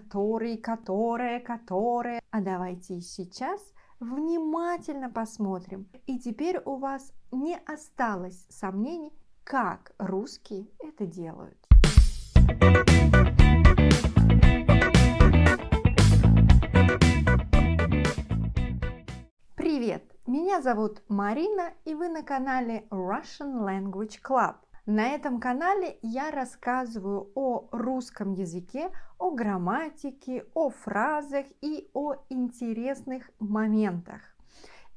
который, которая, которая. А давайте сейчас внимательно посмотрим. И теперь у вас не осталось сомнений, как русские это делают. Привет! Меня зовут Марина, и вы на канале Russian Language Club. На этом канале я рассказываю о русском языке, о грамматике, о фразах и о интересных моментах.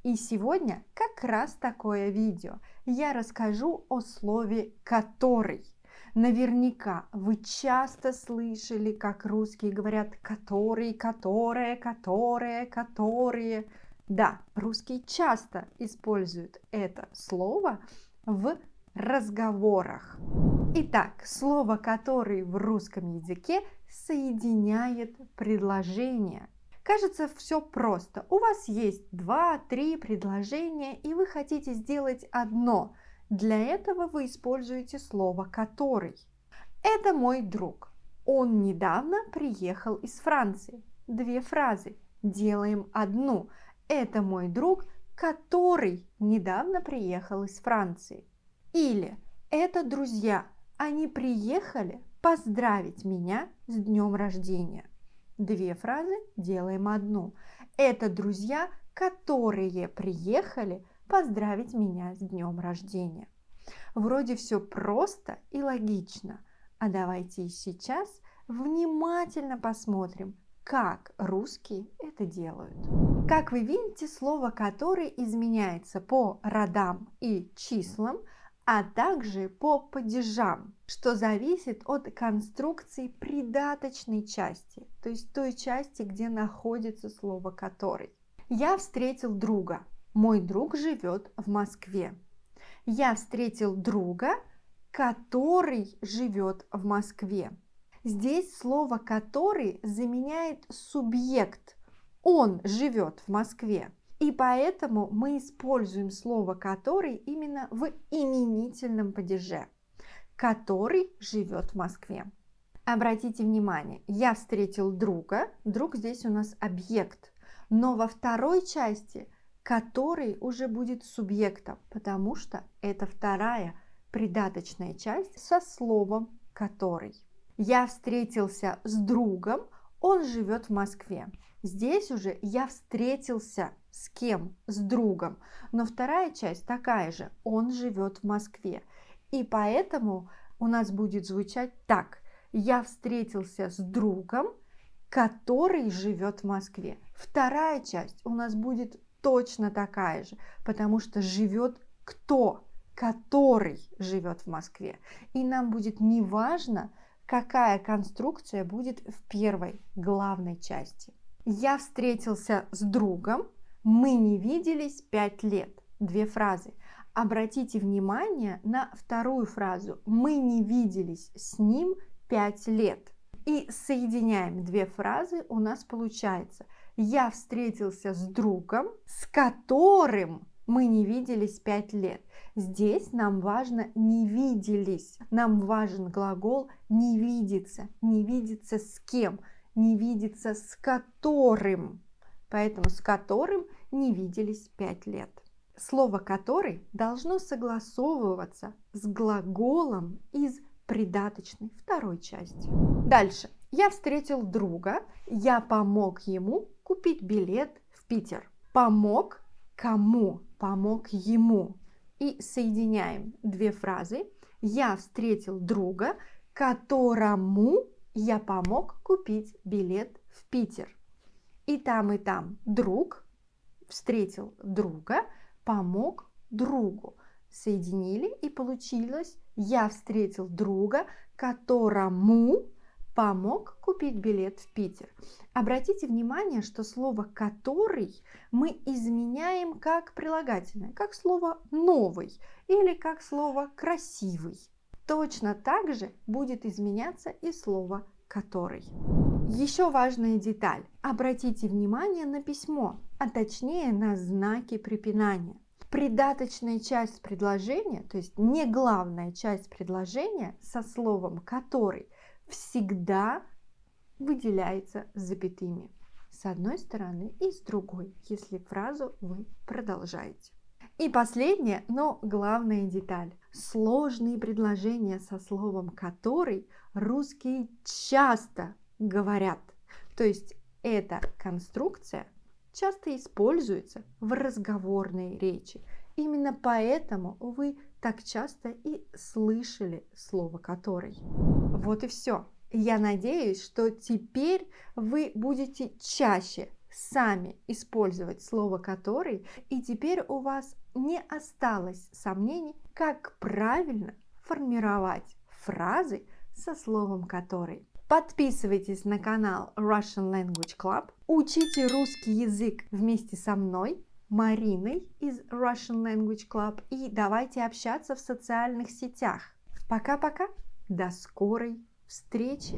И сегодня как раз такое видео. Я расскажу о слове «который». Наверняка вы часто слышали, как русские говорят «который», «которая», «которая», «которые». Да, русские часто используют это слово в разговорах. Итак, слово «который» в русском языке соединяет предложения. Кажется, все просто. У вас есть 2-3 предложения, и вы хотите сделать одно. Для этого вы используете слово «который». Это мой друг. Он недавно приехал из Франции. 2 фразы. Делаем одну. Это мой друг, который недавно приехал из Франции. Или это друзья. Они приехали поздравить меня с днем рождения. 2 фразы, делаем одну. Это друзья, которые приехали поздравить меня с днем рождения. Вроде все просто и логично. А давайте сейчас внимательно посмотрим, как русские это делают. Как вы видите, слово «который» изменяется по родам и числам, а также по падежам, что зависит от конструкции придаточной части, то есть той части, где находится слово «который». Я встретил друга. Мой друг живет в Москве. Я встретил друга, который живет в Москве. Здесь слово «который» заменяет субъект. Он живет в Москве. И поэтому мы используем слово «который» именно в именительном падеже. Который живет в Москве. Обратите внимание, я встретил друга. Друг здесь у нас объект. Но во второй части который уже будет субъектом, потому что это вторая придаточная часть со словом «который». Я встретился с другом, он живет в Москве. Здесь уже я встретился с кем? С другом. Но вторая часть такая же, он живет в Москве. И поэтому у нас будет звучать так. Я встретился с другом, который живет в Москве. Вторая часть у нас будет точно такая же, потому что живет кто? Который живет в Москве. И нам будет не важно, какая конструкция будет в первой главной части. Я встретился с другом, мы не виделись 5 лет. 2 фразы. Обратите внимание на вторую фразу. Мы не виделись с ним 5 лет. И соединяем 2 фразы, у нас получается: я встретился с другом, с которым мы не виделись 5 лет. Здесь нам важно не виделись. Нам важен глагол не видеться. Не видеться с кем? Не видеться с которым. Поэтому с которым не виделись 5 лет. Слово «который» должно согласовываться с глаголом из придаточной второй части. Дальше. Я встретил друга, я помог ему купить билет в Питер. Помог кому? Помог ему. И соединяем 2 фразы. Я встретил друга, которому я помог купить билет в Питер. И там друг встретил друга, помог другу. Соединили, и получилось: я встретил друга, которому помог купить билет в Питер. Обратите внимание, что слово «который» мы изменяем как прилагательное, как слово «новый» или как слово «красивый». Точно так же будет изменяться и слово «который». Еще важная деталь. Обратите внимание на письмо, а точнее на знаки препинания. Придаточная часть предложения, то есть не главная часть предложения со словом «который», всегда выделяется запятыми. С одной стороны и с другой, если фразу вы продолжаете. И последняя, но главная деталь. Сложные предложения со словом «который» русские часто говорят. То есть эта конструкция часто используется в разговорной речи. Именно поэтому вы так часто и слышали слово «который». Вот и все. Я надеюсь, что теперь вы будете чаще сами использовать слово «который», и теперь у вас не осталось сомнений, как правильно формировать фразы со словом «который». Подписывайтесь на канал Russian Language Club, учите русский язык вместе со мной, Мариной из Russian Language Club, и давайте общаться в социальных сетях. Пока-пока, до скорой встречи!